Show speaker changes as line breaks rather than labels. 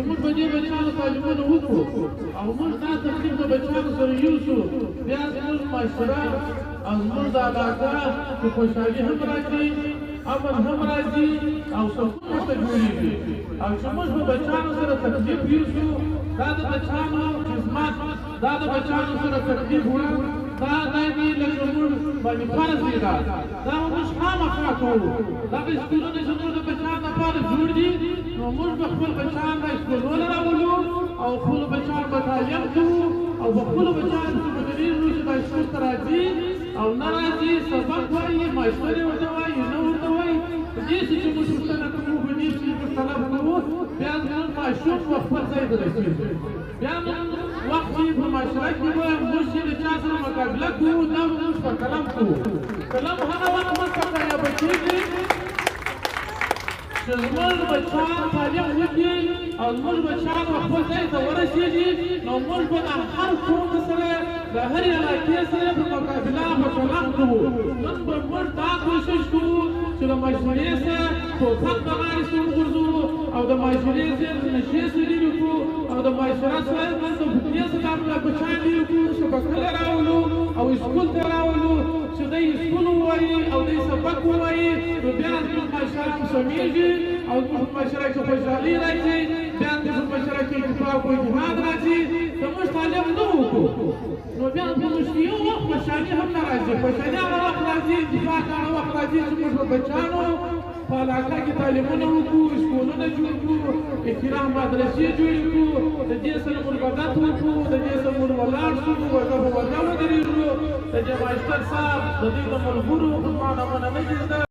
موږ به دې بچیانو تعلیمونه وکړو او موږ دا تکلیف د بچیانو سره یوسو بیا زموږ معاشره او زموږ د علاقه کې خوشحالي هم راځي امن هم راځي او سکون ورته جوړېږي او چې موږ به بچیانو سره تکلیف یوسو دا د بچیانو خدمت دا د بچیانو سره تکلیف وړل دا دایمي لکه موږ باندې فرض دی دا موږ خامخا کوو دغه سکولونه چې موږ د بچیانو لپاره جوړ دي نو موږ به خپل بچیان د سکولونو راولو او خپلو بچیانو به تعلیم کوو او به خپلو بچیانو چې به ډېر چې دا سکول ته راځي او نه راځي سبق وایي ماشټرې ورته وایي نه ورته وایي په دې چې موږ پوښتنه کوو په دې چې موږ طلب کوو بیا زموږ ماشوم به خپل ځای ته رسېږي بیا وخت چې په معاشره کې به موږ چې د چا سره مقابله کوو دا به موږ په قلم کوو قلم هغه وخت موږ په کامیابه کېږي چې زموږ بچیان تعلیم وکړي او زموږ بچیان خپل ځای ته ورسېږي نو موږ به د هر قوم سره د هرې علاقې سره په مقابله په قلم کوو نن به موږ دا کوشش کوو چې د معاشرې سره توپک په غاړې سره وغورځوو او د معاشرې سره د نشې سره لرې کړو او د معاشره سره د فتنې سره د بچیان لرې کړو شبکه راولو او سکول ته راولو چې دی سکول ووایي او دی سبق ووایي نو بیا زموږ معاشره کې سمیږي او زموږ معاشره کې خوشحالي راځي بیا زموږ معاشره کې اتفاق او اتحاد راځي که موږ تعلیم نه وکړو نو بیا زموږ یو وخت خوشحالي هم نه راځي خوشحالي هغه وخت راځي اتفاق هغه وخت راځي چې موږ به بچیانو په علاقه کې تعلیمونه وکړو سکولونه جوړ کړو احترام مدرسې جوړې کړو د دې سره مربوطات وکړو د دې سره موږ ولاړ شو وږه په وږه ودرېږو د دې ماشټر صاحب د دې د ملګرو خدمانه مننه